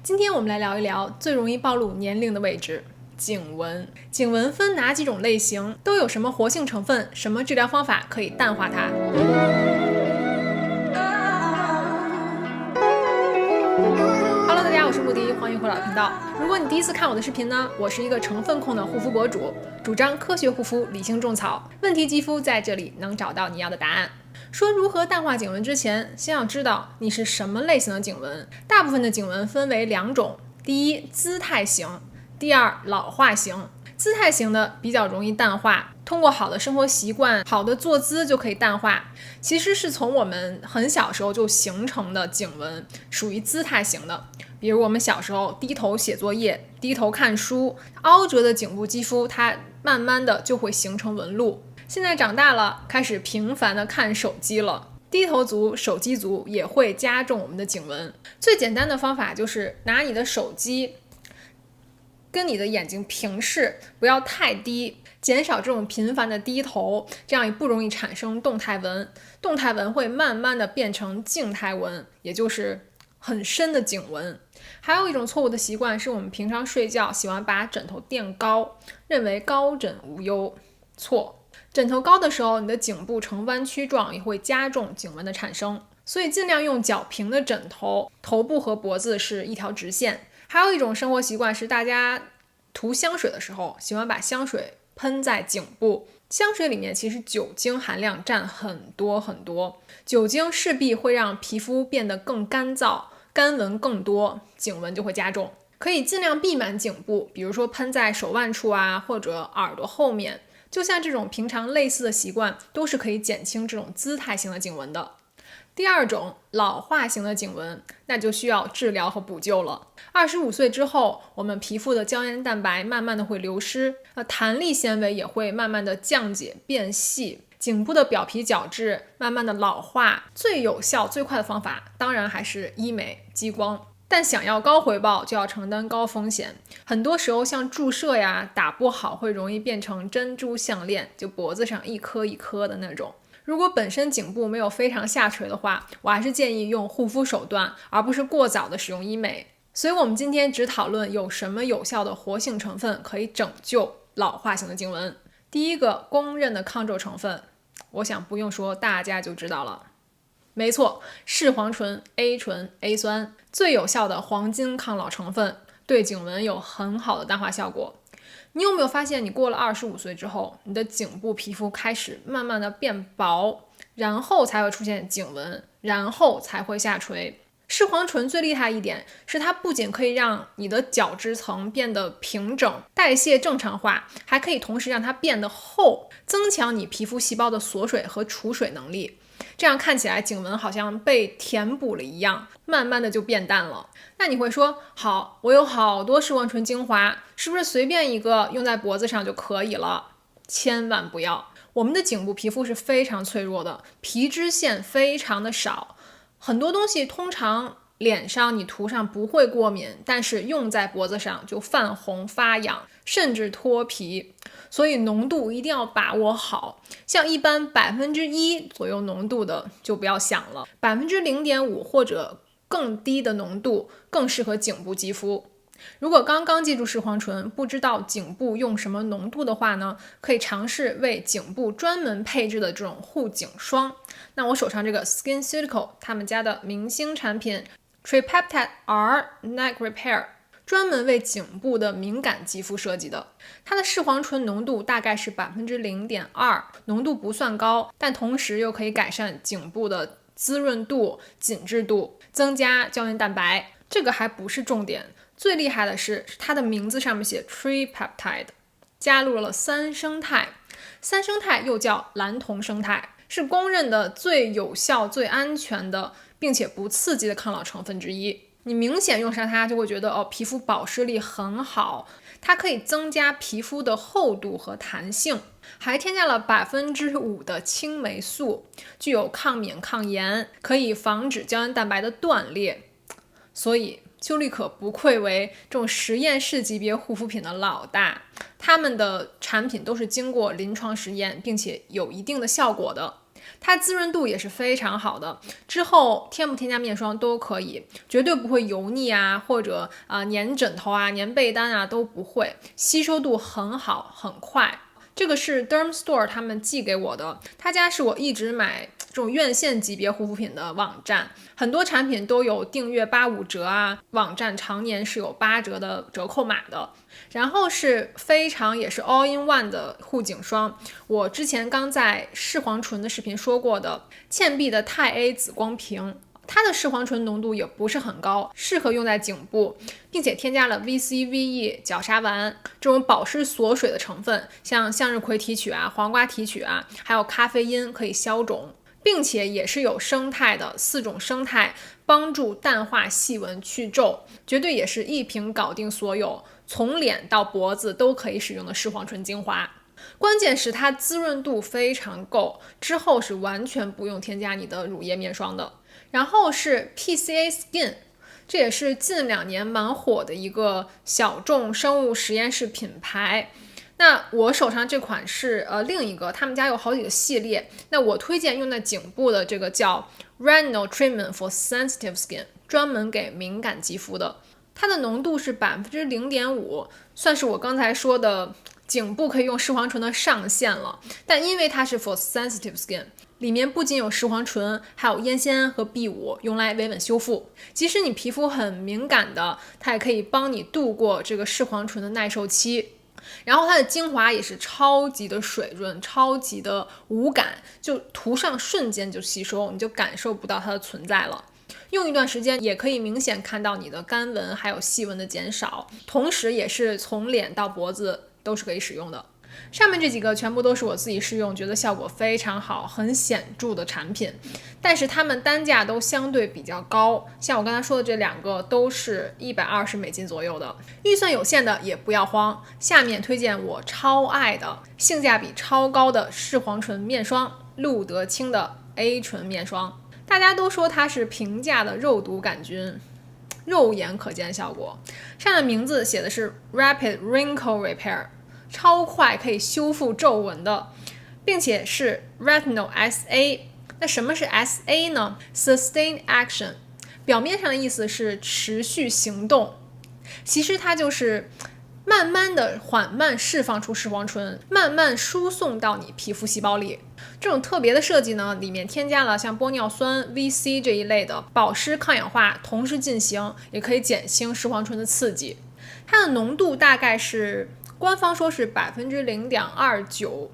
今天我们来聊一聊最容易暴露年龄的位置——颈纹。颈纹分哪几种类型？都有什么活性成分？什么治疗方法可以淡化它？Hello， 大家好，我是穆迪，欢迎回到频道。如果你第一次看我的视频呢，我是一个成分控的护肤博主，主张科学护肤，理性种草。问题肌肤在这里能找到你要的答案。说如何淡化颈纹之前，先要知道你是什么类型的颈纹。大部分的颈纹分为两种，第一，姿态型，第二，老化型。姿态型的比较容易淡化，通过好的生活习惯、好的坐姿就可以淡化。其实是从我们很小时候就形成的颈纹，属于姿态型的。比如我们小时候低头写作业、低头看书，凹折的颈部肌肤它慢慢的就会形成纹路。现在长大了，开始频繁的看手机了，低头族、手机族也会加重我们的颈纹。最简单的方法就是拿你的手机跟你的眼睛平视，不要太低，减少这种频繁的低头，这样也不容易产生动态纹。动态纹会慢慢的变成静态纹，也就是很深的颈纹。还有一种错误的习惯是我们平常睡觉喜欢把枕头垫高，认为高枕无忧。错。枕头高的时候，你的颈部呈弯曲状，也会加重颈纹的产生。所以尽量用较平的枕头，头部和脖子是一条直线。还有一种生活习惯是大家涂香水的时候，喜欢把香水喷在颈部。香水里面其实酒精含量占很多，酒精势必会让皮肤变得更干燥，干纹更多，颈纹就会加重。可以尽量避满颈部，比如说喷在手腕处啊，或者耳朵后面。就像这种平常类似的习惯，都是可以减轻这种姿态型的颈纹的。第二种，老化型的颈纹，那就需要治疗和补救了。25岁之后，我们皮肤的胶原蛋白慢慢的会流失，弹力纤维也会慢慢的降解变细，颈部的表皮角质慢慢的老化。最有效最快的方法，当然还是医美激光。但想要高回报，就要承担高风险。很多时候像注射呀，打不好会容易变成珍珠项链，就脖子上一颗一颗的那种。如果本身颈部没有非常下垂的话，我还是建议用护肤手段，而不是过早的使用医美。所以我们今天只讨论有什么有效的活性成分可以拯救老化型的颈纹。第一个公认的抗皱成分，我想不用说大家就知道了。没错，视黄醇、A 醇、A 酸，最有效的黄金抗老成分，对颈纹有很好的淡化效果。你有没有发现，你过了25岁之后，你的颈部皮肤开始慢慢的变薄，然后才会出现颈纹，然后才会下垂。视黄醇最厉害一点是它不仅可以让你的角质层变得平整，代谢正常化，还可以同时让它变得厚，增强你皮肤细胞的锁水和储水能力。这样看起来颈纹好像被填补了一样，慢慢的就变淡了。那你会说，好，我有好多视黄醇精华，是不是随便一个用在脖子上就可以了？千万不要，我们的颈部皮肤是非常脆弱的，皮脂腺非常的少，很多东西通常脸上你涂上不会过敏，但是用在脖子上就泛红发痒，甚至脱皮。所以浓度一定要把握好，像一般1%左右浓度的就不要想了，0.5%或者更低的浓度更适合颈部肌肤。如果刚刚记住视黄醇，不知道颈部用什么浓度的话呢，可以尝试为颈部专门配置的这种护颈霜。那我手上这个 SkinCeutical 他们家的明星产品 Tripeptide R Neck Repair，专门为颈部的敏感肌肤设计的。它的视黄醇浓度大概是0.2%，浓度不算高，但同时又可以改善颈部的滋润度、紧致度，增加胶原蛋白。这个还不是重点，最厉害的是它的名字上面写 Tripeptide， 加入了3生态。3生态又叫蓝铜生态，是公认的最有效、最安全的，并且不刺激的抗老成分之一。你明显用上它就会觉得皮肤保湿力很好，它可以增加皮肤的厚度和弹性，还添加了5%的青霉素，具有抗敏抗炎，可以防止胶原蛋白的断裂。所以秋丽可不愧为这种实验室级别护肤品的老大，他们的产品都是经过临床实验并且有一定的效果的。它滋润度也是非常好的，之后添不添加面霜都可以，绝对不会油腻啊，或者粘枕头啊、粘被单啊都不会，吸收度很好，很快。这个是 Dermstore 他们寄给我的，他家是我一直买这种院线级别护肤品的网站，很多产品都有订阅85折啊，网站常年是有8折的折扣码的。然后是非常也是 all in one 的护颈霜，我之前刚在视黄醇的视频说过的倩碧的肽 A 紫光瓶，它的视黄醇浓度也不是很高，适合用在颈部，并且添加了 VCVE 角鲨烷这种保湿锁水的成分，像向日葵提取啊、黄瓜提取啊，还有咖啡因可以消肿，并且也是有生态的4种生态，帮助淡化细纹去皱，绝对也是一瓶搞定所有，从脸到脖子都可以使用的视黄醇精华。关键是它滋润度非常够，之后是完全不用添加你的乳液面霜的。然后是 PCA Skin， 这也是近2年蛮火的一个小众生物实验室品牌。那我手上这款是另一个，他们家有好几个系列，那我推荐用在颈部的这个叫 Retinol Treatment for Sensitive Skin， 专门给敏感肌肤的，它的浓度是 0.5%， 算是我刚才说的颈部可以用视黄醇的上限了。但因为它是 for sensitive skin， 里面不仅有视黄醇，还有烟酰胺和 B5， 用来维稳修复。即使你皮肤很敏感的，它也可以帮你度过这个视黄醇的耐受期。然后它的精华也是超级的水润，超级的无感，就涂上瞬间就吸收，你就感受不到它的存在了。用一段时间也可以明显看到你的干纹还有细纹的减少，同时也是从脸到脖子都是可以使用的。上面这几个全部都是我自己试用觉得效果非常好很显著的产品，但是它们单价都相对比较高，像我刚才说的这2个都是$120左右的。预算有限的也不要慌，下面推荐我超爱的性价比超高的视黄醇面霜，露得清的 A 醇面霜。大家都说它是平价的肉毒杆菌，肉眼可见效果，上面名字写的是 Rapid Wrinkle Repair， 超快可以修复皱纹的，并且是 Retinol SA。 那什么是 SA 呢？ Sustained Action， 表面上的意思是持续行动，其实它就是慢慢的缓慢释放出视黄醇，慢慢输送到你皮肤细胞里。这种特别的设计呢，里面添加了像玻尿酸 VC 这一类的保湿抗氧化同时进行，也可以减轻视黄醇的刺激。它的浓度大概是官方说是 0.29%，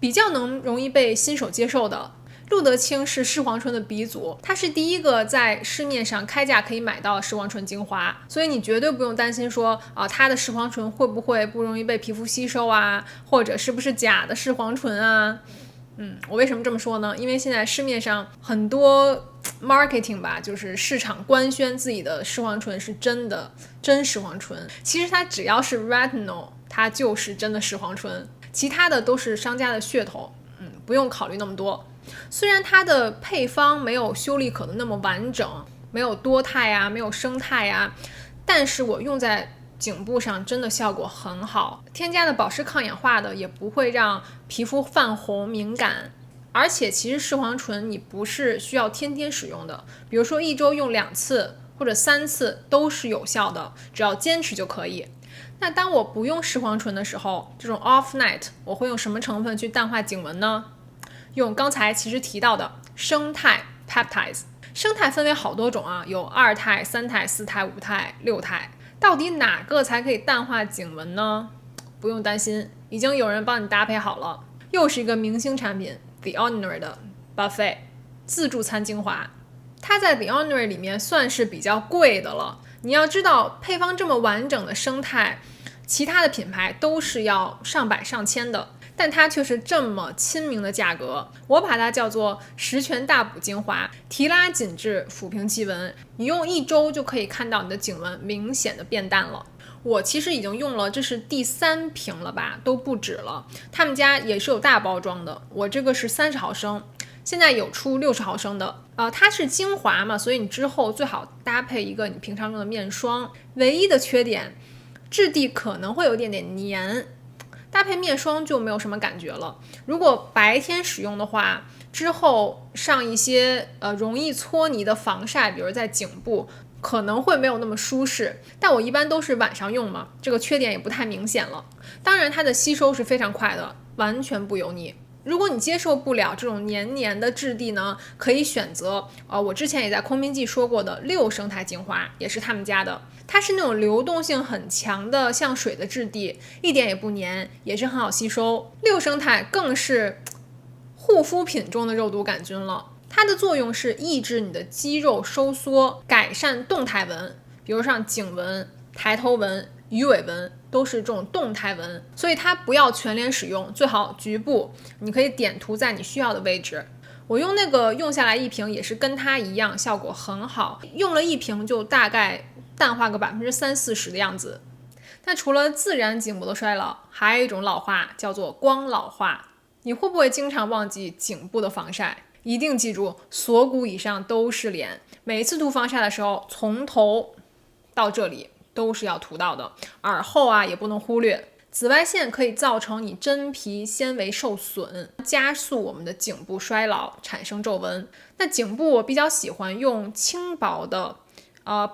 比较容易被新手接受的。露得清是视黄醇的鼻祖，它是第一个在市面上开价可以买到视黄醇精华，所以你绝对不用担心说它的视黄醇会不会不容易被皮肤吸收啊，或者是不是假的视黄醇啊。我为什么这么说呢？因为现在市面上很多 marketing 吧，就是市场官宣自己的视黄醇是真视黄醇，其实它只要是 retinol 它就是真的视黄醇，其他的都是商家的噱头，不用考虑那么多。虽然它的配方没有修丽可的那么完整，没有多肽啊，没有生态啊，但是我用在颈部上真的效果很好，添加的保湿抗氧化的也不会让皮肤泛红敏感。而且其实视黄醇你不是需要天天使用的，比如说1周用2次或者3次都是有效的，只要坚持就可以。那当我不用视黄醇的时候，这种 off night 我会用什么成分去淡化颈纹呢？用刚才其实提到的生态 peptides。 生态分为好多种啊，有2肽、3肽、4肽、5肽、6肽，到底哪个才可以淡化颈纹呢？不用担心，已经有人帮你搭配好了。又是一个明星产品 The Ordinary 的 Buffet 自助餐精华，它在 The Ordinary 里面算是比较贵的了。你要知道配方这么完整的生态，其他的品牌都是要上百上千的，但它却是这么亲民的价格。我把它叫做十全大补精华，提拉紧致，抚平细纹，你用1周就可以看到你的颈纹明显的变淡了。我其实已经用了，这是第3瓶了吧，都不止了。他们家也是有大包装的，我这个是30毫升，现在有出60毫升的。它是精华嘛，所以你之后最好搭配一个你平常用的面霜。唯一的缺点，质地可能会有点黏，搭配面霜就没有什么感觉了。如果白天使用的话，之后上一些容易搓泥的防晒，比如在颈部，可能会没有那么舒适。但我一般都是晚上用嘛，这个缺点也不太明显了。当然它的吸收是非常快的，完全不油腻。如果你接受不了这种黏黏的质地呢，可以选择我之前也在空瓶记说过的6生态精华，也是他们家的。它是那种流动性很强的像水的质地，一点也不黏，也是很好吸收。6生态更是护肤品中的肉毒杆菌了。它的作用是抑制你的肌肉收缩，改善动态纹，比如像颈纹、抬头纹、鱼尾纹都是这种动态纹，所以它不要全脸使用，最好局部，你可以点涂在你需要的位置。我用那个用下来一瓶也是跟它一样，效果很好，用了一瓶就大概淡化个30-40%的样子。但除了自然颈部的衰老，还有一种老化叫做光老化。你会不会经常忘记颈部的防晒？一定记住，锁骨以上都是脸，每次涂防晒的时候，从头到这里都是要涂到的，耳后也不能忽略。紫外线可以造成你真皮纤维受损，加速我们的颈部衰老，产生皱纹。那颈部我比较喜欢用轻薄的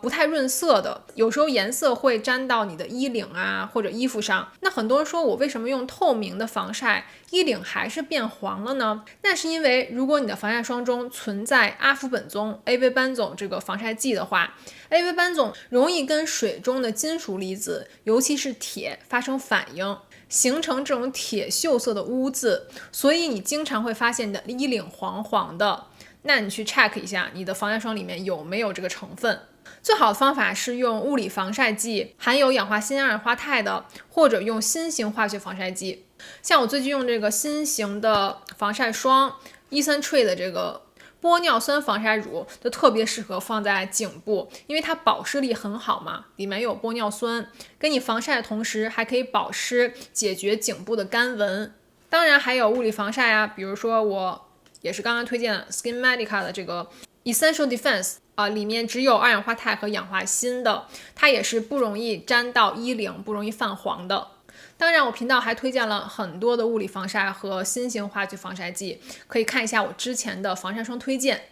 不太润色的，有时候颜色会沾到你的衣领或者衣服上。那很多人说我为什么用透明的防晒，衣领还是变黄了呢？那是因为如果你的防晒霜中存在阿福本宗 AV 班总这个防晒剂的话， AV 班总容易跟水中的金属离子，尤其是铁发生反应，形成这种铁锈色的污渍，所以你经常会发现你的衣领黄黄的。那你去 check 一下你的防晒霜里面有没有这个成分。最好的方法是用物理防晒剂，含有氧化锌二氧化钛的，或者用新型化学防晒剂。像我最近用这个新型的防晒霜 Eccentric 的这个玻尿酸防晒乳，就特别适合放在颈部，因为它保湿力很好嘛，里面有玻尿酸，跟你防晒的同时还可以保湿，解决颈部的干纹。当然还有物理防晒比如说我也是刚刚推荐 Skin Medica 的这个 Essential Defense里面只有二氧化钛和氧化锌的，它也是不容易沾到衣领，不容易泛黄的。当然我频道还推荐了很多的物理防晒和新型化学防晒剂，可以看一下我之前的防晒霜推荐。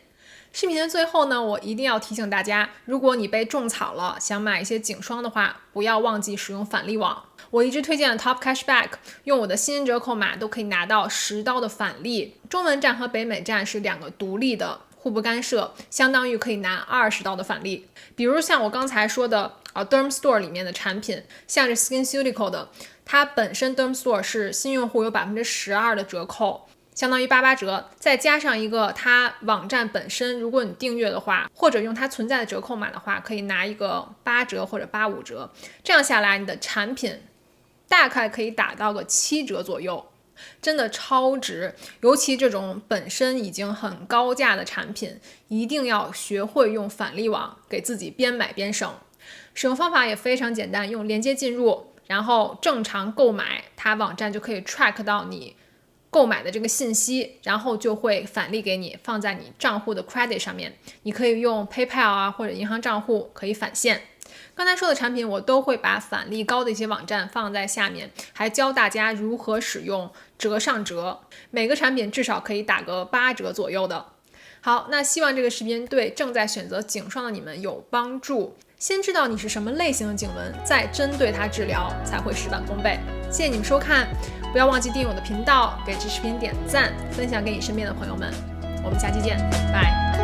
视频的最后呢，我一定要提醒大家，如果你被种草了，想买一些颈霜的话，不要忘记使用返利网。我一直推荐的 Top Cashback， 用我的新人折扣码都可以拿到10刀的返利。中文站和北美站是2个独立的，互不干涉，相当于可以拿20刀的返利。比如像我刚才说的Derm Store 里面的产品，像是 SkinCeutical 的，它本身 Derm Store 是新用户有12%的折扣，相当于88折，再加上一个它网站本身，如果你订阅的话，或者用它存在的折扣码的话，可以拿一个8折或者85折，这样下来你的产品大概可以打到个7折左右，真的超值。尤其这种本身已经很高价的产品，一定要学会用返利网，给自己边买边省。使用方法也非常简单，用连接进入，然后正常购买，它网站就可以 track 到你购买的这个信息，然后就会返利给你，放在你账户的 credit 上面。你可以用 PayPal 或者银行账户可以返现。刚才说的产品我都会把返利高的一些网站放在下面，还教大家如何使用折上折，每个产品至少可以打个8折左右的。好，那希望这个视频对正在选择颈霜的你们有帮助。先知道你是什么类型的颈纹，再针对它治疗，才会事半功倍。谢谢你们收看，不要忘记订阅我的频道，给这视频点赞，分享给你身边的朋友们。我们下期见，拜。